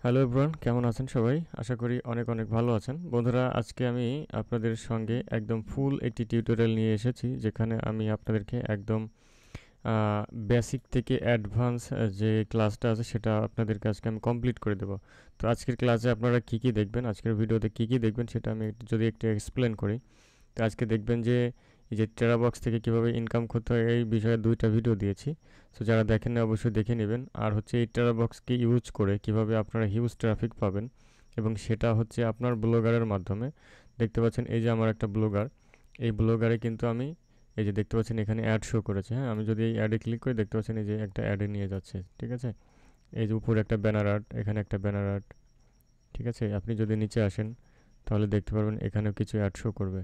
Hello everyone, কেমন আছেন সবাই? আশা করি অনেক অনেক ভালো আছেন। বন্ধুরা, আজকে আমি আপনাদের সঙ্গে একদম ফুল একটি টিউটোরিয়াল নিয়ে এসেছি, যেখানে আমি আপনাদেরকে একদম বেসিক থেকে অ্যাডভান্স যে ক্লাসটা আছে সেটা আপনাদেরকে আজকে আমি কমপ্লিট করে দেবো। তো আজকের ক্লাসে আপনারা কী কী দেখবেন, আজকের ভিডিওতে কী কী দেখবেন সেটা আমি যদি একটু এক্সপ্লেন করি। তো আজকে দেখবেন যে এই যে টেরাবক্স থেকে কীভাবে ইনকাম করতে হয় এই বিষয়ে দুইটা ভিডিও দিয়েছি। সো যারা দেখেন না অবশ্যই দেখে নেবেন। আর হচ্ছে এই টেরাবক্সকে ইউজ করে কিভাবে আপনারা হিউজ ট্রাফিক পাবেন, এবং সেটা হচ্ছে আপনার ব্লগারের মাধ্যমে। দেখতে পাচ্ছেন এই যে আমার একটা ব্লগার, এই ব্লগারে কিন্তু আমি এই যে দেখতে পাচ্ছেন এখানে অ্যাড শো করেছে। হ্যাঁ, আমি যদি এই অ্যাডে ক্লিক করি দেখতে পাচ্ছেন এই যে একটা অ্যাডে নিয়ে যাচ্ছে। ঠিক আছে, এই যে উপরে একটা ব্যানার আর্ট, এখানে একটা ব্যানার আর্ট। ঠিক আছে, আপনি যদি নিচে আসেন তাহলে দেখতে পারবেন এখানেও কিছু অ্যাড শো করবে।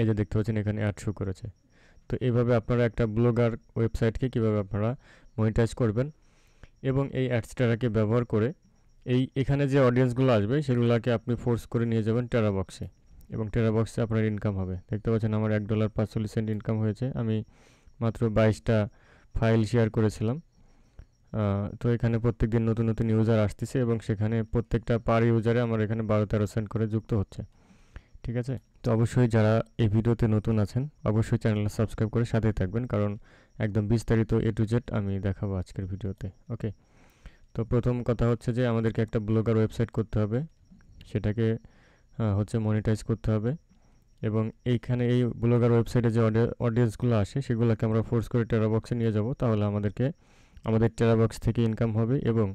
এই যে দেখতে পাচ্ছেন এখানে অ্যাড শো করেছে। তো এইভাবে আপনারা একটা ব্লগার ওয়েবসাইটকে কীভাবে আপনারা মনিটাইজ করবেন, এবং এই অ্যাডসটাকে ব্যবহার করে এখানে যে অডিয়েন্সগুলো আসবে সেগুলোকে আপনি ফোর্স করে নিয়ে যাবেন টেরাবক্সে, এবং টেরাবক্সে আপনার ইনকাম হবে। দেখতে পাচ্ছেন আমার $1.45 ইনকাম হয়েছে। আমি মাত্র 22টা ফাইল শেয়ার করেছিলাম। তো এখানে প্রত্যেক দিন নতুন নতুন ইউজার আসতেছে, এবং সেখানে প্রত্যেকটা পার ইউজারে আমার এখানে 12-13 সেন্ট করে যুক্ত হচ্ছে। ঠিক আছে, তো অবশ্যই যারা এই ভিডিওতে নতুন আছেন অবশ্যই চ্যানেলটা সাবস্ক্রাইব করে সাথেই থাকবেন, কারণ একদম বিস্তারিত A to Z আমি দেখাবো আজকের ভিডিওতে। ওকে, তো প্রথম কথা হচ্ছে যে আমাদেরকে একটা ব্লগার ওয়েবসাইট করতে হবে, সেটাকে হচ্ছে মনিটাইজ করতে হবে, এবং এইখানে এই ব্লগার ওয়েবসাইটে যে অডিয়েন্সগুলো আসে সেগুলোকে আমরা ফোর্স করে টেরাবক্সে নিয়ে যাব, তাহলে আমাদের টেরাবক্স থেকে ইনকাম হবে, এবং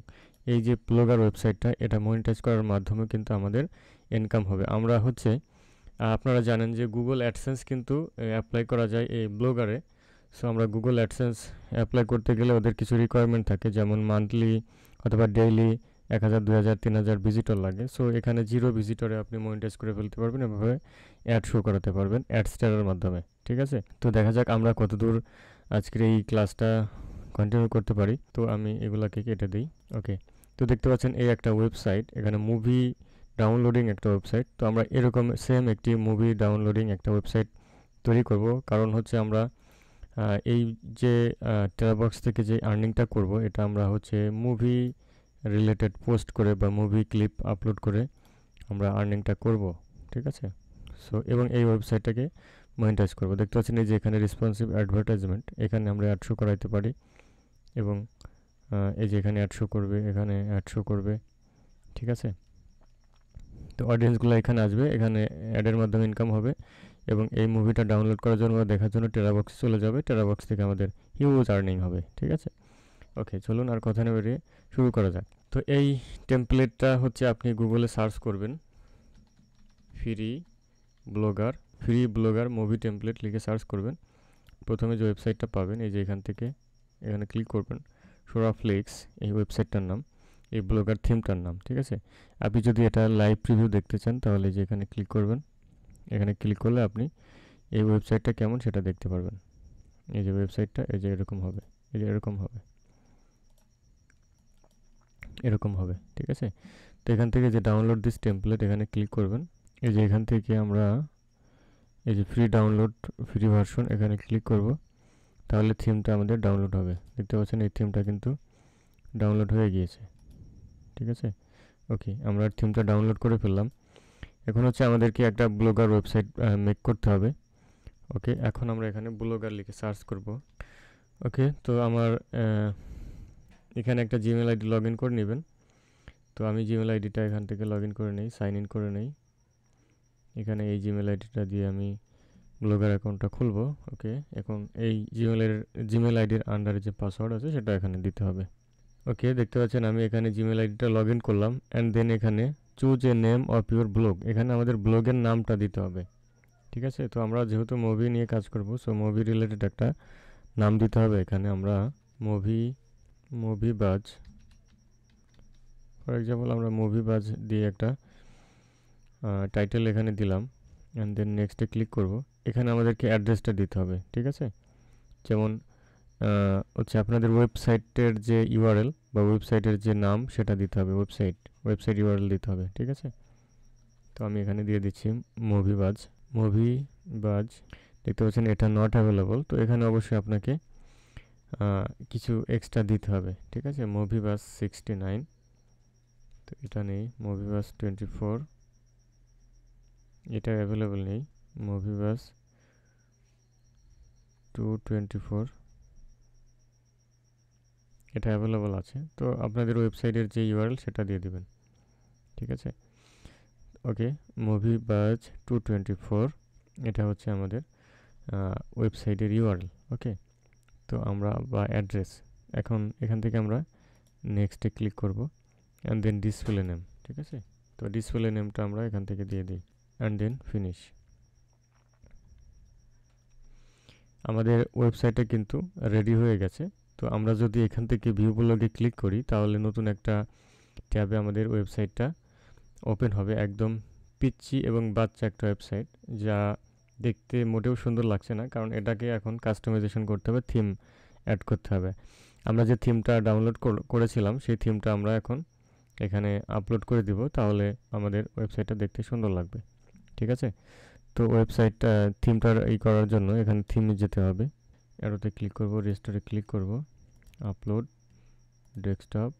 এই যে ব্লগার ওয়েবসাইটটা এটা মনিটাইজ করার মাধ্যমে কিন্তু আমাদের ইনকাম হবে। আমরা হচ্ছে আপনারা জানেন যে গুগল অ্যাডসেন্স কিন্তু অ্যাপ্লাই করা যায় এই ব্লগারে। সো আমরা গুগল অ্যাডসেন্স অ্যাপ্লাই করতে গেলে ওদের কিছু রিকোয়ারমেন্ট থাকে, যেমন মান্থলি অথবা ডেইলি 1000, 2000, 3000 ভিজিটর লাগে। সো এখানে 0 ভিজিটরে আপনি মনিটাইজ করে ফেলতে পারবেন, এভাবে অ্যাড শো করাতে পারবেন অ্যাডস্টারের মাধ্যমে। ঠিক আছে, তো দেখা যাক আমরা কতদূর আজকের এই ক্লাসটা কন্টিনিউ করতে পারি। তো আমি এগুলাকে কেটে দিই। ওকে, তো দেখতে পাচ্ছেন এই একটা ওয়েবসাইট, এখানে মুভি ডাউনলোডিং একটা ওয়েবসাইট। তো আমরা এরকম সেম একটি মুভি ডাউনলোডিং একটা ওয়েবসাইট তৈরি করব, কারণ হচ্ছে আমরা এই যে টেরাবক্স থেকে যে আর্নিংটা করব এটা আমরা হচ্ছে মুভি রিলেটেড পোস্ট করে বা মুভি ক্লিপ আপলোড করে আমরা আর্নিংটা করব। ঠিক আছে, সো এবং এই ওয়েবসাইটটাকে মনিটাইজ করব। দেখতে পাচ্ছেন এই যে এখানে রেসপন্সিভ অ্যাডভার্টাইজমেন্ট, এখানে আমরা অ্যাড শো করাইতে পারি, এবং এই যে এখানে অ্যাড শো করবে, এখানে অ্যাড শো করবে। ঠিক আছে, তো অডিয়েন্সগুলো এখানে আসবে, এখানে অ্যাডের মাধ্যমে ইনকাম হবে, এবং এই মুভিটা ডাউনলোড করার জন্য বা দেখার জন্য টেরাবক্সে চলে যাবে। টেরাবক্স থেকে আমাদের হিউজ আর্নিং হবে। ঠিক আছে, ওকে, চলুন আর কথা না বেরিয়ে শুরু করা যাক। তো এই টেমপ্লেটটা হচ্ছে আপনি গুগলে সার্চ করবেন, ফ্রি ব্লগার মুভি টেমপ্লেট লিখে সার্চ করবেন। প্রথমে যে ওয়েবসাইটটা পাবেন এই যে এখান থেকে, এখানে ক্লিক করবেন। সোরাফ্লেক্স এই ওয়েবসাইটটার নাম, এই ব্লগার থিমটার নাম। ঠিক আছে, আপনি যদি এটা লাইভ প্রিভিউ দেখতে চান তাহলে যে এখানে ক্লিক করবেন। এখানে ক্লিক করলে আপনি এই ওয়েবসাইটটা কেমন সেটা দেখতে পারবেন। এই যে ওয়েবসাইটটা এই যে এরকম হবে, এই যে এরকম হবে, এরকম হবে। ঠিক আছে, তো এখান থেকে যে ডাউনলোড দিস টেমপ্লেট এখানে ক্লিক করবেন। এই যে এখান থেকে আমরা এই যে ফ্রি ডাউনলোড, ফ্রি ভার্সন এখানে ক্লিক করব, তাহলে থিমটা আমাদের ডাউনলোড হবে। দেখতে পাচ্ছেন এই থিমটা কিন্তু ডাউনলোড হয়ে গিয়েছে। ঠিক আছে, ওকে, আমরা থিমটা ডাউনলোড করে ফেললাম। এখন হচ্ছে আমাদেরকে একটা ব্লগার ওয়েবসাইট মেক করতে হবে। ওকে, এখন আমরা এখানে ব্লগার লিখে সার্চ করব। ওকে, তো আমার এখানে একটা জিমেল আইডি লগ ইন করে নেবেন। তো আমি জিমেল আইডিটা এখান থেকে লগ ইন করে নেই, সাইন ইন করে নেই। এখানে এই জিমেল আইডিটা দিয়ে আমি ব্লগার অ্যাকাউন্টটা খুলবো। ওকে, এখন এই জিমেল আইডির আন্ডারে যে পাসওয়ার্ড আছে সেটা এখানে দিতে হবে। ওকে, দেখতে পাচ্ছেন আমি এখানে জিমেল আইডিটা লগ ইন করলাম, অ্যান্ড দেন এখানে choose a name of your blog, এখানে আমাদের ব্লগের নামটা দিতে হবে। ঠিক আছে, তো আমরা যেহেতু মুভি নিয়ে কাজ করব, সো মুভি রিলেটেড একটা নাম দিতে হবে। এখানে আমরা মুভি বাজ, ফর এক্সাম্পল আমরা মুভি বাজ দিয়ে একটা টাইটেল এখানে দিলাম, অ্যান্ড দেন নেক্সটে ক্লিক করব। এখানে আমাদেরকে অ্যাড্রেসটা দিতে হবে। ঠিক আছে, যেমন হচ্ছে আপনাদের ওয়েবসাইটের যে ইউআরএল বা ওয়েবসাইটের যে নাম সেটা দিতে হবে, ওয়েবসাইট ইউআরএল দিতে হবে। ঠিক আছে, তো আমি এখানে দিয়ে দিচ্ছি মুভি বাজ। দেখতে পাচ্ছেন এটা নট অ্যাভেলেবল, তো এখানে অবশ্যই আপনাকে কিছু এক্সট্রা দিতে হবে। ঠিক আছে, মুভি বাজ 69 তো এটা নেই, মুভিবাস 24 এটা অ্যাভেলেবল নেই। মুভিবাস 224 এটা অ্যাভেলেবল আছে। তো আপনাদের ওয়েবসাইটের যে ইউআরএল সেটা দিয়ে দিবেন, ঠিক আছে। ওকে, মুভিবাজ 224 এটা হচ্ছে আমাদের ওয়েবসাইটের ইউআরএল। ওকে, তো আমরা বা অ্যাড্রেস, এখন এখান থেকে আমরা নেক্সটে ক্লিক করব অ্যান্ড দেন ডিসপ্লে নেম, ঠিক আছে। তো ডিসপ্লে নেমটা আমরা এখান থেকে দিয়ে দিই অ্যান্ড দেন ফিনিশ। আমাদের ওয়েবসাইটটা কিন্তু রেডি হয়ে গেছে। তো আমরা যদি এখান থেকে ভিউ ব্লগে ক্লিক করি তাহলে নতুন একটা ট্যাবে আমাদের ওয়েবসাইটটা ওপেন হবে। একদম পিচ্চি এবং বাচ্চা একটা ওয়েবসাইট, যা দেখতে মোটেও সুন্দর লাগছে না, কারণ এটাকে এখন কাস্টমাইজেশন করতে হবে, থিম অ্যাড করতে হবে। আমরা যে থিমটা ডাউনলোড করেছিলাম সেই থিমটা আমরা এখন এখানে আপলোড করে দিব, তাহলে আমাদের ওয়েবসাইটটা দেখতে সুন্দর লাগবে, ঠিক আছে। তো ওয়েবসাইটটা থিমটার করার জন্য এখানে থিমে যেতে হবে, অ্যারোতে ক্লিক করব, রেস্টোরে ক্লিক করব, আপলোড, ডেস্কটপ,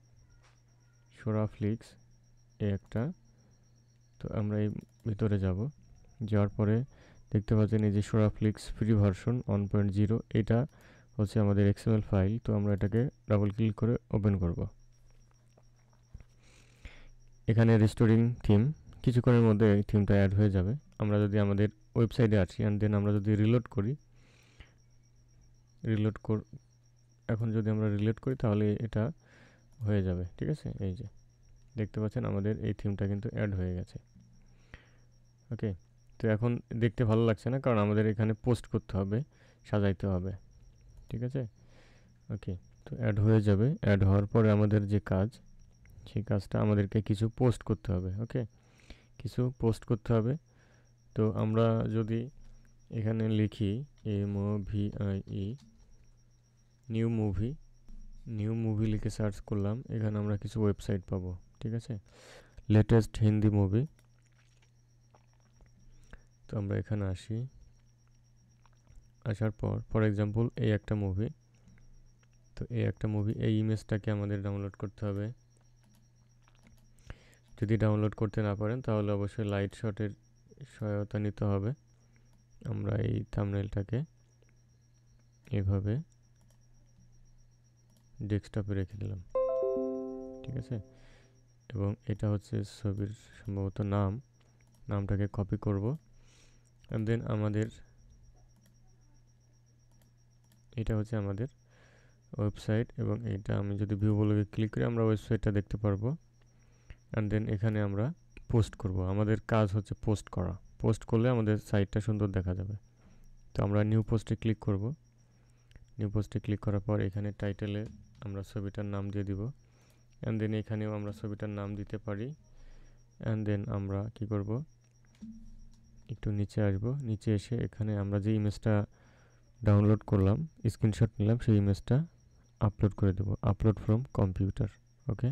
সোরাফ্লিক্স এই একটা। তো আমরা এই ভিতরে যাব, যাওয়ার পরে দেখতে পাচ্ছেন এই যে সোরাফ্লিক্স ফ্রি ভার্সন 1.0, এটা হচ্ছে আমাদের এক্সএমএল ফাইল। তো আমরা এটাকে ডাবল ক্লিক করে ওপেন করব। এখানে রিস্টোরিং থিম, কিছুক্ষণের মধ্যে এই থিমটা অ্যাড হয়ে যাবে। আমরা যদি আমাদের ওয়েবসাইটে আসি অ্যান্ড দেন আমরা যদি রিলোড করি, এখন যদি আমরা রিলোড করি তাহলে এটা হয়ে যাবে, ঠিক আছে। এই যে দেখতে পাচ্ছেন আমাদের এই থিমটা কিন্তু অ্যাড হয়ে গেছে। ওকে, তো এখন দেখতে ভালো লাগছে না, কারণ আমাদের এখানে পোস্ট করতে হবে, সাজাইতে হবে, ঠিক আছে। ওকে, তো অ্যাড হয়ে যাবে। অ্যাড হওয়ার পরে আমাদের যে কাজ, সেই কাজটা আমাদেরকে কিছু পোস্ট করতে হবে। ওকে, কিছু পোস্ট করতে হবে। তো আমরা যদি এখানে লিখি MOVIE নিউ মুভি লিখে সার্চ করলাম, এখানে আমরা কিছু ওয়েবসাইট পাবো, ঠিক আছে। লেটেস্ট হিন্দি মুভি, তো আমরা এখানে আসি, আসার পর ফর এক্সাম্পল এই একটা মুভি, তো এই একটা মুভি, এই ইমেজটাকে আমাদের ডাউনলোড করতে হবে। যদি ডাউনলোড করতে না পারেন তাহলে অবশ্যই লাইট শটের সহায়তা নিতে হবে। আমরা এই থাম্বনেলটাকে এভাবে ডেস্কটপে রেখে দিলাম, ঠিক আছে। এবং এটা হচ্ছে ছবির সম্ভবত নামটাকে কপি করব অ্যান্ড দেন এটা হচ্ছে আমাদের ওয়েবসাইট, এবং এটা আমি যদি ভিউ ব্লগে ক্লিক করি আমরা ওয়েবসাইটটা দেখতে পারবো। অ্যান্ড দেন এখানে আমরা পোস্ট করব। আমাদের কাজ হচ্ছে পোস্ট করা, পোস্ট করলে আমাদের সাইটটা সুন্দর দেখা যাবে। তো আমরা নিউ পোস্টে ক্লিক করব। নিউ পোস্টে ক্লিক করার পর এখানে টাইটেলে আমরা ছবিটার নাম দিয়ে দিব, অ্যান্ড দেন এখানেও আমরা ছবিটার নাম দিতে পারি। অ্যান্ড দেন আমরা কি করব, একটু নিচে আসব, নিচে এসে এখানে আমরা যে ইমেজটা ডাউনলোড করলাম, স্ক্রিনশট নিলাম, সেই ইমেজটা আপলোড করে দেব, upload from computer. Okay,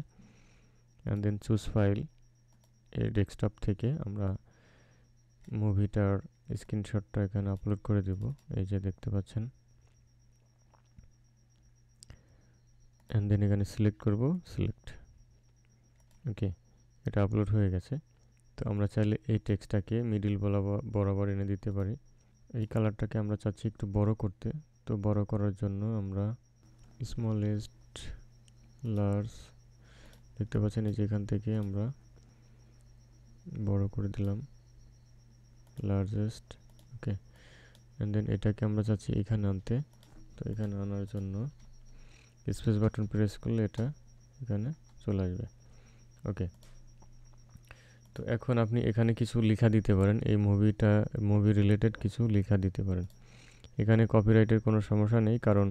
and then choose file, এই ডেস্কটপ থেকে আমরা মুভিটার স্ক্রিনশটটা এখানে আপলোড করে দেব, এই যে দেখতে পাচ্ছেন। অ্যান্ড দেন এখানে সিলেক্ট করব, সিলেক্ট। ওকে, এটা আপলোড হয়ে গেছে। তো আমরা চাইলে এই টেক্সটটাকে মিডিল বরাবর এনে দিতে পারি। এই কালারটাকে আমরা চাচ্ছি একটু বড় করতে, তো বড় করার জন্য আমরা স্মলেস্ট, লার্জ, দেখতে পাচ্ছেন এই যে এখান থেকে আমরা বড় করে দিলাম, লার্জেস্ট। ওকে, অ্যান্ড দেন এটাকে আমরা চাচ্ছি এখানে আনতে। তো এখানে আনার জন্য স্পেস বাটন প্রেস করলে এটা এখানে চলে আসবে। ওকে, তো এখন আপনি এখানে কিছু লেখা দিতে পারেন, এই মুভি রিলেটেড কিছু লেখা দিতে পারেন। এখানে কপিরাইটের কোনো সমস্যা নেই, কারণ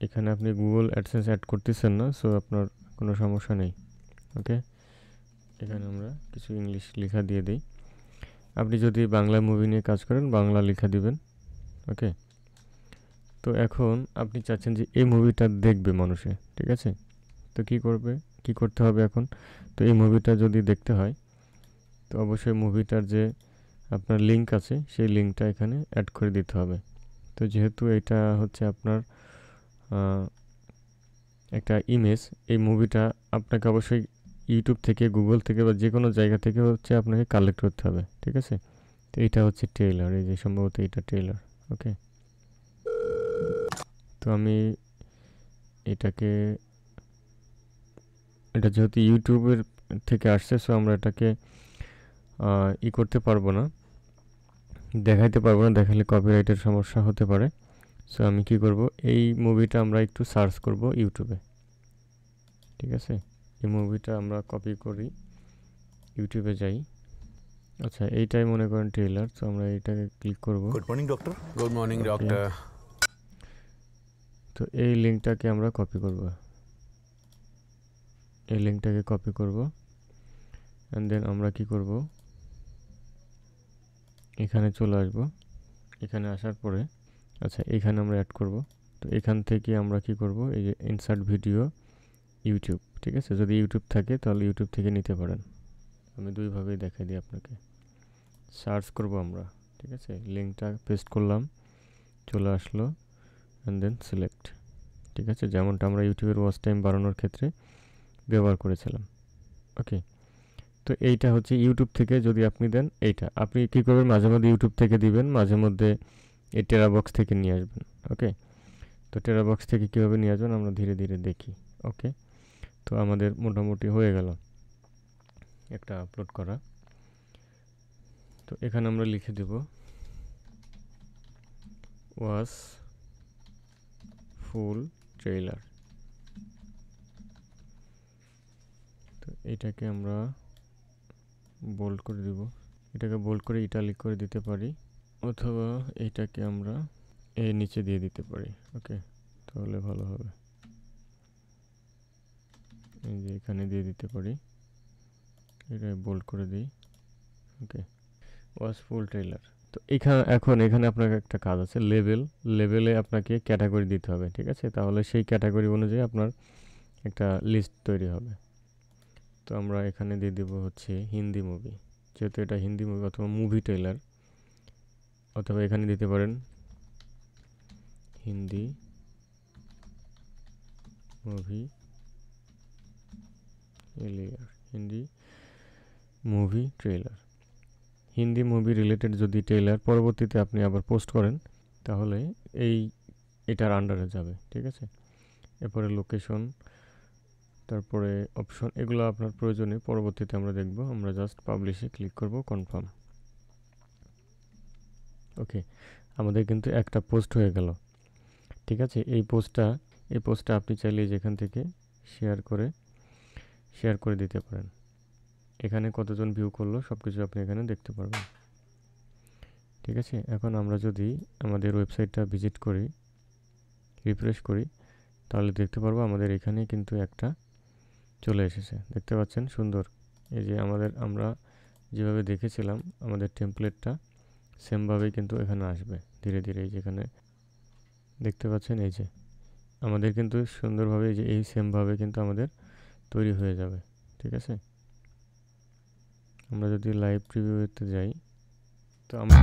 এখানে আপনি গুগল অ্যাডসেন্স অ্যাড করতেছেন না, সো আপনার কোনো সমস্যা নেই। ওকে, এখানে আমরা কিছু ইংলিশ লেখা দিয়ে দিই। আপনি যদি বাংলা মুভি নিয়ে কাজ করেন বাংলা লেখা দিবেন। ওকে, তো এখন আপনি চাচ্ছেন যে এই মুভিটা দেখবে মানুষে, ঠিক আছে। তো কি করতে হবে এখন, তো এই মুভিটা যদি দেখতে হয় তো অবশ্যই মুভিটার যে আপনার লিঙ্ক আছে সেই লিঙ্কটা এখানে অ্যাড করে দিতে হবে। তো যেহেতু এটা হচ্ছে আপনার একটা ইমেজ, এই মুভিটা আপনাকে অবশ্যই ইউটিউব থেকে, গুগল থেকে বা যে কোনো জায়গা থেকে হচ্ছে আপনাকে কালেক্ট করতে হবে, ঠিক আছে? তো এইটা হচ্ছে ট্রেলার, এই যে সম্ভবত এইটা ট্রেলার। ওকে, তো আমি এটাকে, এটা যেহেতু ইউটিউবের থেকে আসছে, সো আমরা এটাকে করতে পারবো না, দেখাইতে পারবো না, দেখালে কপিরাইটের সমস্যা হতে পারে। সো আমি কি করব, এই মুভিটা আমরা একটু সার্চ করব ইউটিউবে, ঠিক আছে? এই মুভিটা আমরা কপি করি, ইউটিউবে যাই। আচ্ছা, এইটাই মনে করেন ট্রেলার, তো আমরা এইটাকে ক্লিক করব। Good morning doctor. Good morning doctor. তো এই লিঙ্কটাকে আমরা কপি করব, এই লিঙ্কটাকে কপি করব, অ্যান্ড দেন আমরা কি করব, এখানে চলে আসব। এখানে আসার পরে আচ্ছা এখানে আমরা অ্যাড করব। তো এখান থেকে আমরা কি করব, এই যে ইনসার্ট ভিডিও ইউটিউব, ঠিক আছে? যদি ইউটিউব থাকে তাহলে ইউটিউব থেকে নিতে পারেন। আমি দুইভাবেই দেখাই দিই আপনাকে। সার্চ করব আমরা, ঠিক আছে? লিঙ্কটা পেস্ট করলাম, চলে আসলো, অ্যান্ড দেন সিলেক্ট, ঠিক আছে? যেমনটা আমরা ইউটিউবের ওয়াচ টাইম বাড়ানোর ক্ষেত্রে ব্যবহার করেছিলাম। ওকে, তো এইটা হচ্ছে ইউটিউব থেকে যদি আপনি দেন, এইটা আপনি কী করবেন, মাঝে মধ্যে ইউটিউব থেকে দিবেন, মাঝে মধ্যে এই টেরাবক্স থেকে নিয়ে আসবেন। ওকে, তো টেরাবক্স থেকে কীভাবে নিয়ে আসবেন আমরা ধীরে ধীরে দেখি। ওকে, তো আমাদের মোটামুটি হয়ে গেল একটা আপলোড করা। তো এখানে আমরা লিখে দেব ওয়াচ ফুল ট্রেলার। তো এটাকে আমরা বোল্ড করে দিব, এটাকে বোল্ড করে ইটালিক করে দিতে পারি, অথবা এইটাকে আমরা এর নিচে দিয়ে দিতে পারি। ওকে, তাহলে ভালো হবে। এই যে এখানে দিয়ে দিতে পারি, এটা বোল্ড করে দিই। ওকে, ওয়াচ ফুল ট্রেলার। তো এখানে আপনার একটা কাজ আছে, লেভেলে আপনাকে ক্যাটাগরি দিতে হবে, ঠিক আছে? তাহলে সেই ক্যাটাগরি অনুযায়ী আপনার একটা লিস্ট তৈরি হবে। তো আমরা এখানে দিয়ে দেব হচ্ছে হিন্দি মুভি, যেহেতু এটা হিন্দি মুভি, অথবা মুভি ট্রেলার, অথবা এখানে দিতে পারেন Hindi movie Hindi movie trailer. Hindi movie related যদি ট্রেলার পরবর্তীতে আপনি আবার পোস্ট করেন, তাহলে এটার আন্ডারে যাবে, ঠিক আছে? এরপরে লোকেশন, তারপরে অপশন, এগুলো আপনার প্রয়োজনে পরবর্তীতে আমরা দেখব। আমরা জাস্ট পাবলিশে ক্লিক করব, কনফার্ম। ওকে, আমাদের কিন্তু একটা পোস্ট হয়ে গেল, ঠিক আছে? এই পোস্টটা আপনি চাইলে যেখান থেকে শেয়ার করে দিতে পারেন। এখানে কতজন ভিউ করলো সব কিছু আপনি এখানে দেখতে পারবেন, ঠিক আছে? এখন আমরা যদি আমাদের ওয়েবসাইটটা ভিজিট করি, রিফ্রেশ করি, তাহলে দেখতে পারবো আমাদের এখানে কিন্তু একটা চলে এসেছে, দেখতে পাচ্ছেন? সুন্দর। এই যে আমরা যেভাবে দেখেছিলাম আমাদের টেমপ্লেটটা, সেমভাবেই কিন্তু এখানে আসবে ধীরে ধীরে। এই যেখানে দেখতে পাচ্ছেন, এই যে আমাদের কিন্তু সুন্দরভাবে এই যে এই সেমভাবে কিন্তু আমাদের তৈরি হয়ে যাবে, ঠিক আছে? আমরা যদি লাইভ প্রিভিউতে যাই, তো আমরা